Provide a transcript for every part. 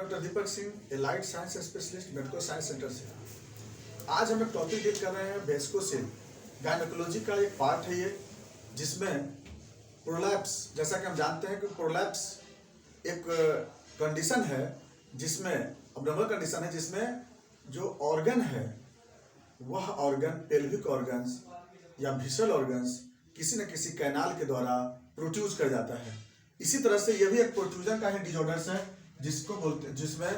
Doctor Deepak Singh, allied science specialist, medical science centre से। आज हम एक टॉपिक डील कर रहे हैं वेस्कोसिल। गायनेकोलॉजी का एक पार्ट है ये, जिसमें प्रोलैप्स, जैसा कि हम जानते हैं कि प्रोलैप्स एक कंडीशन है जिसमें अबनॉर्मल कंडीशन है जिसमें जो ऑर्गन है वह ऑर्गन पेल्विक ऑर्गन्स या विसरल ऑर्गन्स किसी न किसी कैनाल के द्वारा प्रोड्यूस कर जाता है। इसी तरह से यह भी एक प्रोट्रूजन का ही डिसऑर्डर्स है जिसमें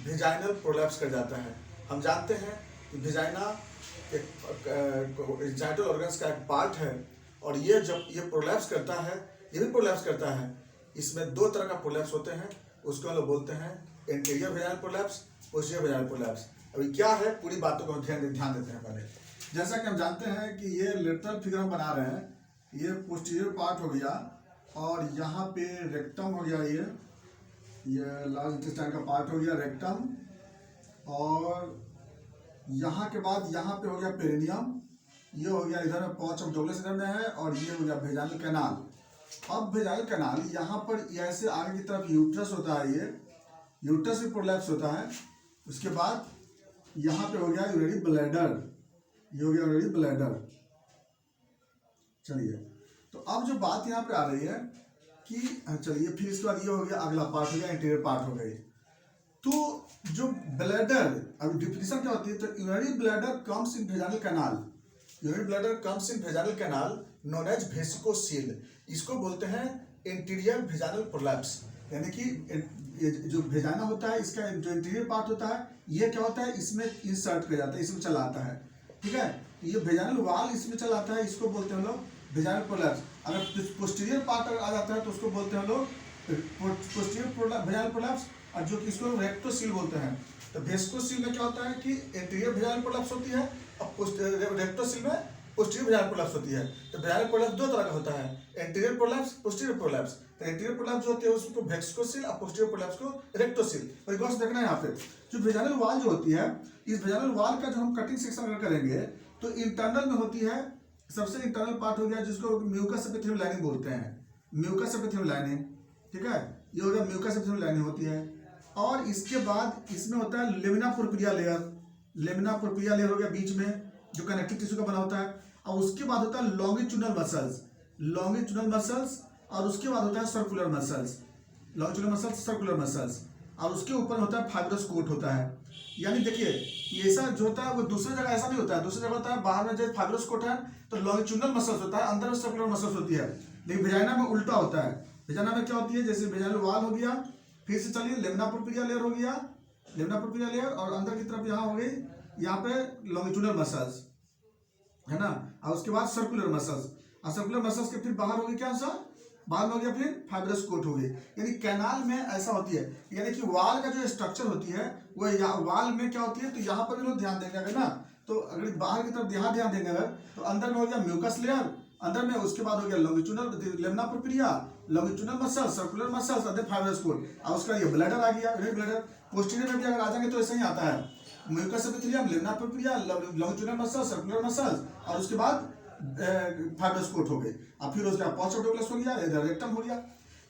वेजाइनल प्रोलैप्स कर जाता है। हम जानते हैं कि वेजाइना एक जेनिटल ऑर्गन्स का एक पार्ट है और ये जब ये प्रोलैप्स करता है, ये भी प्रोलैप्स करता है। इसमें दो तरह का प्रोलैप्स होते हैं, उसको हम लोग बोलते हैं anterior vaginal prolapse, posterior vaginal prolapse. अभी क्या है पूरी बातों को ध्यान देते हैं पहले। जैसा कि हम जानते हैं कि ये लेटरल फिगर हम बना रहे हैं, ये पोस्टीरियर पार्ट हो गया और यहाँ पे रेक्टम हो गया, ये लार्ज इंटेस्टाइन का पार्ट हो गया रेक्टम, और यहाँ के बाद यहाँ पे हो गया पेरिनियम, ये हो गया इधर पॉच ऑफ डोगलस इधर में है, और ये हो गया वेजाइनल कैनाल। अब वेजाइनल कैनाल यहाँ पर ऐसे आगे की तरफ यूट्रस होता है, ये यूट्रस भी प्रोलैप्स होता है। उसके बाद यहाँ पे हो गया यूरिनरी ब्लैडर, ये हो गया यूरिनरी ब्लैडर। चलिए, तो अब जो बात यहाँ पे आ रही है कि चलिए फिर इसके बाद ये हो गया अगला पार्ट हो गया इंटीरियर पार्ट हो गई। तो जो ब्लैडर, अब डिफिनेशन क्या होती है, तो urinary bladder comes in vaginal canal, urinary bladder comes in vaginal canal known as vesicocele. इसको बोलते हैं इंटीरियर वेजाइनल प्रोलैप्स। यानी कि ये जो वेजाइना होता है, इसका जो इंटीरियर पार्ट होता है, ये क्या होता है, इसमें इंसर्ट कर जाता है, इसमें चला आता है। ठीक है, ये वेजाइनल वाल इसमें चला आता है, इसको बोलते हैं लोग वेजाइनल प्रोलैप्स। अगर पोस्टीरियर पार्ट आ जाता है तो उसको बोलते हैं लोग पोस्टीरियर वेजाइनल प्रोलैप्स, और जो कि इसको रेक्टोसील बोलते हैं। तो वेस्कोसील में क्या होता है कि इंटीरियर वेजाइनल प्रोलैप्स होती है और रेक्टोसील में पोस्टीरियर वेजाइनल प्रोलैप्स होती है। तो वेजाइनल प्रोलैप्स दो तरह का होता है, एंटीरियर प्रोलैप्स, पोस्टीरियर प्रोलैप्स। तो एंटीरियर प्रोलैप्स जो होती है उसको वेस्कोसील और पोस्टीरियर प्रोलैप्स को रेक्टोसील। और गौर से देखना है यहाँ पे जो वेजाइनल वाल जो होती है, इस वेजाइनल वाल का जो हम कटिंग सेक्शन अगर करेंगे तो इंटरनल में होती है, सबसे इंटरनल पार्ट हो गया जिसको म्यूकस एपिथेलियल लाइनिंग बोलते हैं, म्यूकस एपिथेलियल लाइनिंग। ठीक है, ये हो गया म्यूकस एपिथेलियल लाइनिंग होती है। और इसके बाद इसमें होता है lamina propria layer, lamina propria layer हो गया बीच में जो कनेक्टिव टिश्यू का बना होता है। और उसके बाद होता है लॉन्गिट्यूडनल मसल्स, लॉन्गिट्यूडनल मसल्स, और उसके बाद होता है circular muscles, longitudinal muscles, circular muscles, और उसके ऊपर होता है फाइब्रस कोट होता है। यानी देखिए ऐसा जो होता है वो दूसरी जगह ऐसा नहीं होता है, दूसरी जगह होता है बाहर में जैसे फाइब्रस कोट है तो लॉन्गिट्यूडनल मसल्स होता है, अंदर में सर्कुलर मसल्स होती है। लेकिन वेजाइना में उल्टा होता है। वेजाइना में क्या होती है, जैसे वेजाइनल वाल हो गया, फिर से चलिए लेमिना प्रोप्रिया लेयर हो गया, लेमिना प्रोप्रिया लेयर, और अंदर की तरफ यहाँ हो गई यहाँ पे लॉन्गिट्यूडनल मसल्स है ना, और उसके बाद सर्कुलर मसल्स, और सर्कुलर मसल्स के फिर बाहर हो गई क्या सा, बाहर हो गया फिर फाइब्रस कोट हो गई। यानी कैनाल में ऐसा होती है, यानी कि वाल का जो स्ट्रक्चर होती है वो वाल में क्या होती है, तो यहाँ पर भी लोग ध्यान देंगे अगर ना, तो अगर बाहर की तरफ यहाँ ध्यान देंगे अगर, तो अंदर में हो गया म्यूकस लेयर, अंदर में उसके बाद हो गया longitudinal lamina propria, longitudinal muscles, circular muscles, और फाइब्रस कोट, और उसका ये ब्लैडर आ गया, ब्लैडर। पोस्टीरियर में भी अगर आ जाएंगे तो ऐसा ही आता है, mucus epithelium, lamina propria, longitudinal muscles, circular muscles, और उसके बाद फाइब्रस कोट हो गए, और फिर उसका पॉच ऑफ डोगलस हो गया, इधर रेक्टम हो गया।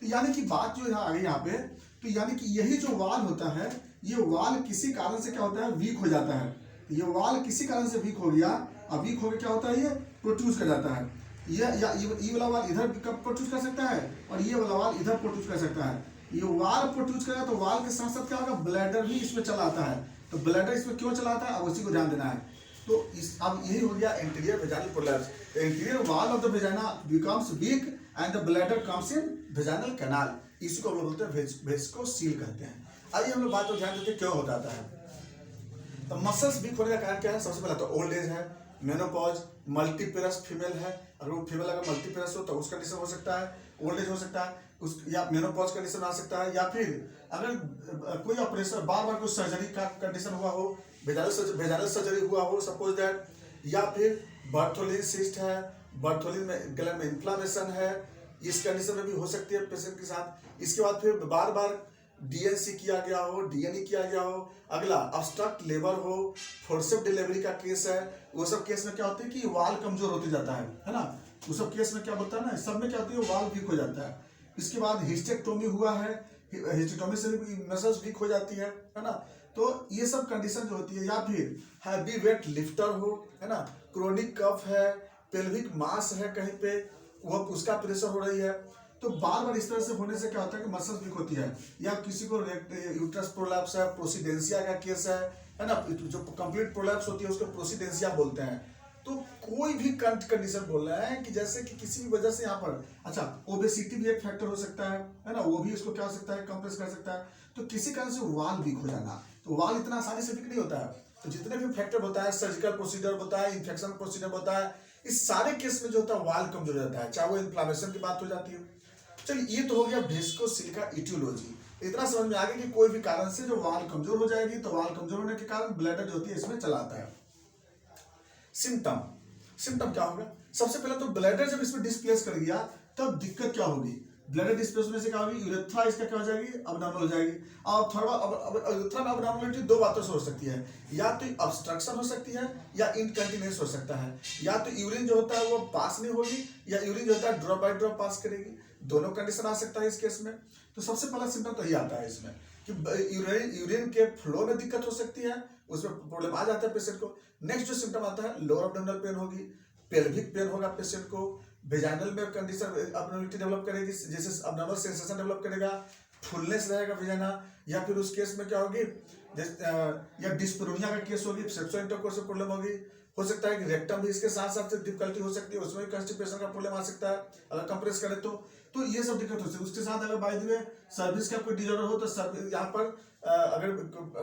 तो यानी कि बात जो आ गई यहाँ पे, तो यानी कि यही जो वाल होता है, ये वाल किसी कारण से क्या होता है, वीक हो जाता है। ये वाल किसी कारण से वीक हो गया, और वीक होकर क्या होता है, ये प्रोड्यूस कर जाता है। ये वाला वाल इधर प्रोड्यूस कर सकता है, और ये वाला वाल इधर प्रोड्यूस कर सकता है। ये वाल प्रोड्यूस करेगा तो वाल के साथ साथ क्या होगा, ब्लैडर भी इसमें चला आता है। तो ब्लैडर इसमें क्यों चलाता है, अब उसी को ध्यान देना है। तो अब यही हो गया interior vaginal prolapse. Interior wall of the vagina becomes week and the bladder comes in vaginal canal. इसको हम लोग बोलते हैं वेस्कोसील कहते हैं। आइए हम लोग बात को ध्यान देते हैं क्यों हो जाता है। तो मसल्स वीक होने का कारण क्या है, सबसे पहला तो ओल्ड एज है, मेनोपॉज, मल्टीपेरस फीमेल है, अगर वो फीमेल अगर मल्टीपेरस हो तो उसका कंडीशन हो सकता है, ओल्ड एज हो सकता है उस, या मेनोपॉज कंडीशन आ सकता है, या फिर अगर कोई ऑपरेशन बार बार कोई सर्जरी का कंडीशन हुआ हो, वेजाइनल सर्जरी हुआ हो सपोज दैट, या फिर बर्थोलिन सिस्ट है, बर्थोलिन में गले में इन्फ्लामेशन है, इस कंडीशन में भी हो सकती है पेशेंट के साथ। इसके बाद फिर बार बार डीएनसी किया गया हो, डीएनई किया गया हो, अगला ऑब्स्ट्रक्ट लेबर हो, फोर्सेप डिलीवरी का केस है, वो सब केस में क्या होता है कि वाल कमजोर होते जाता है ना, वो सब केस में क्या होता है ना, सब में क्या होती है वाल वीक हो जाता है। इसके बाद हिस्टेक्टोमी हुआ है, हिस्टेरेटोमी से भी मसल्स वीक हो जाती है ना। तो ये सब कंडीशन जो होती है, या फिर हैवी वेट लिफ्टर हो, है ना, क्रोनिक कफ है, पेल्विक मास है कहीं पे, वो उसका प्रेशर हो रही है, तो बार बार इस तरह से होने से क्या होता है कि मसल्स वीक होती है। या किसी को यूट्रस प्रोलैप्स है, प्रोसीडेंसिया का केस है ना, जो कंप्लीट प्रोलैप्स होती है उसको प्रोसीडेंसिया बोलते हैं। तो कोई भी कंडीशन बोल रहा है कि जैसे कि किसी भी वजह से यहाँ पर, अच्छा ओबेसिटी भी एक फैक्टर हो सकता है ना, वो भी इसको क्या हो सकता है, कंप्रेस कर सकता है। तो किसी कारण से वाल वीक हो जाना, तो वाल इतना आसानी से वीक नहीं होता है। तो जितने भी फैक्टर होता है, सर्जिकल प्रोसीजर होता है, इन्फेक्शन प्रोसीजर होता है, इस सारे केस में जो होता है वाल कमजोर रहता है, चाहे वो इन्फ्लामेशन की बात हो जाती है। चलिए ये तो हो गया वेस्कोसिल का इटियोलॉजी। इतना समझ में आ गया कि कोई भी कारण से जो वाल कमजोर हो जाएगी, तो वाल कमजोर होने के कारण ब्लैडर जो होती है इसमें चला आता है। सिम्टम, सिम्टम क्या होगा? सबसे पहले तो ब्लैडर जब इसमें डिस्प्लेस कर गया तब दिक्कत क्या होगी? ब्लैडर डिस्प्लेस होने से क्या होगी? यूरेथ्रा इसका क्या हो जाएगी? अबनॉर्मल हो जाएगी। और यूरेथ्रा में अबनॉर्मलिटी दो बातों से हो सकती है, या तो ऑब्स्ट्रक्शन हो सकती है या इनकंटिन्यूअस हो सकता है। या तो यूरिन जो होता है वो पास नहीं होगी, या यूरिन जो होता है ड्रॉप बाय ड्रॉप पास करेगी। दोनों कंडीशन आ सकता है इस केस में। तो सबसे पहला सिम्टम तो यही आता है इसमें कि यूरिन के फ्लो में दिक्कत हो सकती है, उसमें प्रॉब्लम आ जाता है पेशेंट को। नेक्स्ट जो सिम्टम आता है, लोअर एब्डोमिनल पेन होगी, पेल्विक पेन होगा पेशेंट को, वेजाइनल में कंडीशन अबनॉर्मलिटी डेवलप करेगी, जैसे अबनॉर्मल सेंसेशन डेवलप करेगा, फुलनेस रहेगा वेजाइना, या फिर उस केस में क्या होगी, या डिस्परोनिया का केस होगी, सेक्सुअल इंटरकोर्स में प्रॉब्लम होगी। हो सकता है कि रेक्टम भी इसके साथ साथ डिफिकल्टी हो सकती है, उसमें भी कंस्टिपेशन का प्रॉब्लम आ सकता है अगर कंप्रेस करें तो ये सब दिक्कत हो सकती है। उसके साथ अगर बाय द वे सर्विस का कोई डिजॉर्डर हो, तो यहाँ पर अगर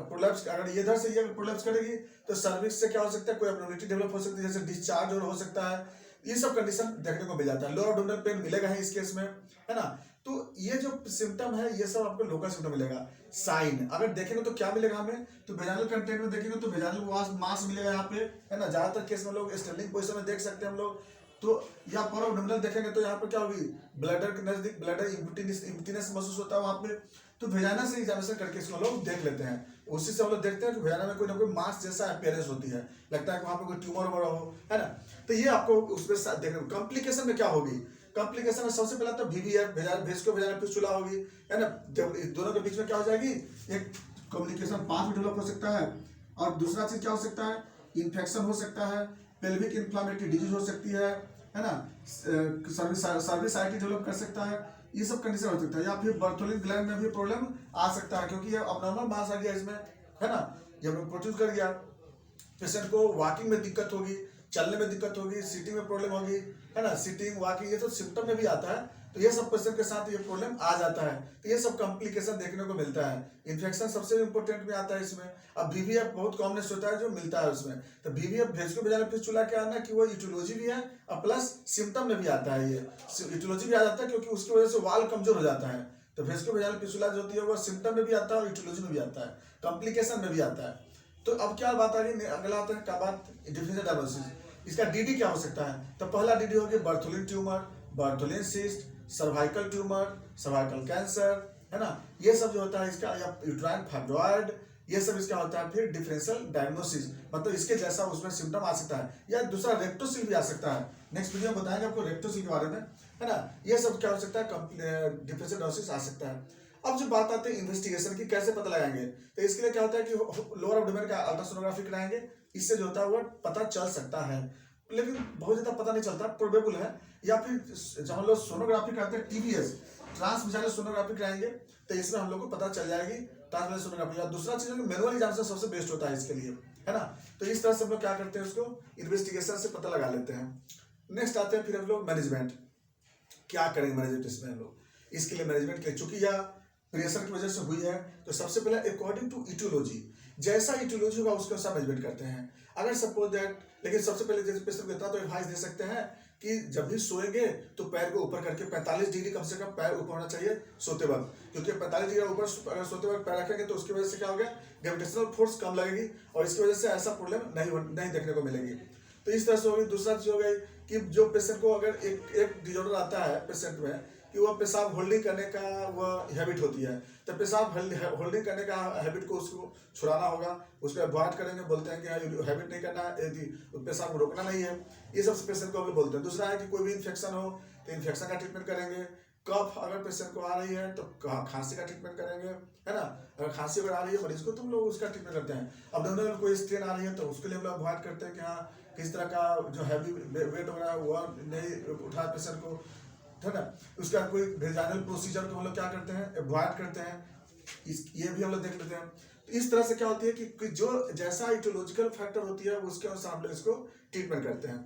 प्रोलैप्स, अगर ये इधर से ये प्रोलैप्स करेगी तो सर्विस से क्या हो सकता है, कोई एब्नॉर्मलिटी डेवलप हो सकती है, जैसे डिस्चार्ज और हो सकता है। ये सब कंडीशन देखने को मिल जाता है। लोअर एब्डोमिनल पेन मिलेगा ही इस केस में, है ना। तो ये जो सिम्टम है ये सब आपको लोकल सिम्टम मिलेगा। साइन अगर देखेंगे तो क्या मिलेगा हमें, तो वेजाइनल कंटेंट में देखेंगे तो वेजाइनल मास मिलेगा यहाँ पे, है ना। ज्यादातर केस में लोग स्टैंडिंग पोजीशन में देख सकते हैं हम लोग। तो या पर एब्डोमिनल देखेंगे तो यहाँ पर क्या होगी, ब्लैडर के नजदीक ब्लैडर इम्पिटेंस महसूस होता है वहाँ पे। तो वेजाइना से एग्जामिनेशन करके इसको लोग देख लेते हैं, उसी से हम लोग देखते हैं कि वेजाइना में कोई ना कोई मास जैसा अपीयरेंस होती है, लगता है कि वहाँ पे कोई ट्यूमर वगैरह हो, है ना। तो ये आपको उसमें देखने को। कॉम्प्लिकेशन में क्या होगी? कॉम्प्लिकेशन में सबसे पहला तो VVF वेस्को वेजाइनल फिस्टुला होगी, है ना। दोनों के बीच में क्या हो जाएगी, एक कम्युनिकेशन पाथ डेवलप हो सकता है। और दूसरा चीज क्या हो सकता है, इन्फेक्शन हो सकता है, पेल्विक इन्फ्लामेटरी डिजीज हो सकती है ना, सर्विसाइटिस डेवलप कर सकता है। ये सब कंडीशन हो सकता है। या फिर बर्थोलिन ग्लैंड में भी प्रॉब्लम आ सकता है, क्योंकि ये अबनॉर्मल मास आ गया इसमें, है ना, ये प्रोड्यूस कर गया। पेशेंट को वॉकिंग में दिक्कत होगी, चलने में दिक्कत होगी, सीटिंग में प्रॉब्लम होगी, है ना, सीटिंग वॉकिंग ये तो सिम्टम में भी आता है। तो ये सब पेशेंट के साथ ये प्रॉब्लम आ जाता है, तो ये सब कॉम्प्लिकेशन देखने को मिलता है। इन्फेक्शन सबसे इंपॉर्टेंट में आता है इसमें। अब VVF बहुत कॉमनेस होता है जो मिलता है उसमें। तो VVF वेस्को वेजाइनल फिस्टुला क्या है ना कि वो इटियोलॉजी भी है और प्लस सिम्टम में भी आता है। ये इटियोलॉजी भी आ जाता है क्योंकि उसकी वजह से वाल कमजोर हो जाता है। तो वेस्को वेजाइनल फिस्टुला जो होती है वो सिम्टम में भी आता है और इटियोलॉजी में भी आता है, कॉम्प्लिकेशन में भी आता है। तो अब क्या बात आ रही, अगला आता है क्या बात, डिफरेंशियल डायग्नोसिस। इसका DD क्या हो सकता है? तो पहला DD हो गया Bartholin tumour, Bartholin cyst, cervical tumour, cervical cancer, है ना। ये सब जो होता है इसका, या यूट्राइन फाइब्रॉइड, ये सब इसका होता है। फिर डिफरेंशियल डायग्नोसिस, मतलब इसके जैसा उसमें सिम्टम आ सकता है। या दूसरा रेक्टोसिल भी आ सकता है, नेक्स्ट वीडियो में बताएंगे आपको रेक्टोसिल के बारे में, है ना। ये सब क्या हो सकता है, डिफरेंशियल डायग्नोसिस आ सकता है। अब जो बात आती है इन्वेस्टिगेशन की, कैसे पता लगाएंगे, तो इसके लिए क्या होता है कि लोअर एब्डोमेन का अल्ट्रासोनोग्राफी कराएंगे, इससे जो होता है वो पता चल सकता है, लेकिन बहुत ज्यादा पता नहीं चलता, प्रोबेबल है। या फिर जब हम लोग सोनोग्राफी करते हैं TVS, ट्रांसवेजाइनल सोनोग्राफी कराएंगे, तो इसमें हम लोग को पता चल जाएगी ट्रांसवेजाइनल सोनोग्राफी। या दूसरा चीज मैनुअल एग्जामिनेशन सबसे बेस्ट होता है इसके लिए, है ना। तो इस तरह से हम लोग क्या करते हैं, उसको इन्वेस्टिगेशन से पता लगा लेते हैं। नेक्स्ट आते हैं फिर हम लोग मैनेजमेंट, क्या करेंगे मैनेजमेंट इसमें हम लोग। इसके लिए मैनेजमेंट के चूंकि यह प्रेशर की वजह से हुई है, तो सबसे पहले अकॉर्डिंग टू इटियोलॉजी, जैसा इटियोलॉजी होगा उसके अनुसार मैनेजमेंट करते हैं। अगर सपोज दैट, लेकिन सबसे पहले जैसे पेशेंट को इतना तो एडवाइस दे सकते हैं कि जब भी सोएंगे तो पैर को ऊपर करके 45 डिग्री कम से कम पैर ऊपर होना चाहिए सोते वक्त, क्योंकि 45 डिग्री ऊपर अगर सोते वक्त पैर रखेंगे तो उसकी वजह से क्या होगा, ग्रेविटेशनल फोर्स कम लगेगी और इसकी वजह से ऐसा प्रॉब्लम नहीं देखने को मिलेगी। तो इस तरह से होगी। दूसरा चीज हो गई कि जो पेशेंट को अगर एक डिजॉर्डर आता है पेशेंट में कि वह पेशाब होल्डिंग करने का वह हैबिट होती है, तो पेशाब होल्डिंग करने का हैबिट को उसको छुड़ाना होगा, उसको अवॉइड करेंगे, बोलते हैं कि हैबिट नहीं करना है, यदि पेशाब को रोकना नहीं है, ये सब पेशेंट को हम लोग बोलते हैं। दूसरा है कि कोई भी इन्फेक्शन हो तो इन्फेक्शन का ट्रीटमेंट करेंगे, कफ अगर पेशेंट को आ रही है तो खांसी का ट्रीटमेंट करेंगे, है ना। अगर खांसी अगर आ रही है मरीज को तो हम लोग उसका ट्रीटमेंट करते हैं। अब्डोमिनल कोई स्ट्रेन आ रही है तो उसके लिए हम लोग अवॉइड करते हैं कि हाँ किस तरह का जो हैवी वेट हो रहा है वो नहीं उठा पेशेंट को, है ना। उसका कोई वेजाइनल प्रोसीजर को हम लोग क्या करते हैं, अवॉइड करते हैं। ये भी हम लोग देख लेते हैं। तो इस तरह से क्या होती है कि जो जैसा इटियोलॉजिकल फैक्टर होती है उसके अनुसार हम लोग इसको ट्रीटमेंट करते हैं।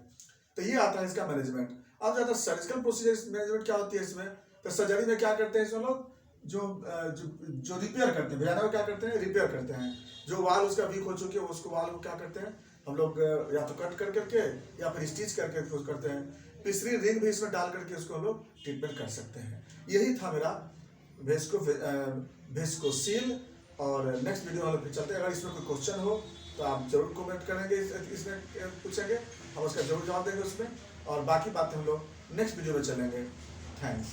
तो ये आता है इसका मैनेजमेंट। अब ज्यादा सर्जिकल प्रोसीजर मैनेजमेंट क्या होती है इसमें, तो सर्जरी में क्या करते हैं इसमें लोग जो रिपेयर करते हैं, वेजाइना को क्या करते हैं, रिपेयर करते हैं। जो वाल उसका वीक हो चुके हैं उसको वाल को क्या करते हैं हम लोग या तो कट कर करके या फिर स्टिच करके करते हैं। तीसरी रिंग भी इसमें डाल करके उसको हम लोग ट्रीटमेंट कर सकते हैं। यही था मेरा वेस्कोसील। और नेक्स्ट वीडियो हम लोग फिर चलते हैं। अगर इसमें कोई क्वेश्चन हो तो आप जरूर कमेंट करेंगे, इसमें पूछेंगे, हम उसका जरूर जवाब देंगे उसमें। और बाकी बातें हम लोग नेक्स्ट वीडियो में चलेंगे। थैंक्स।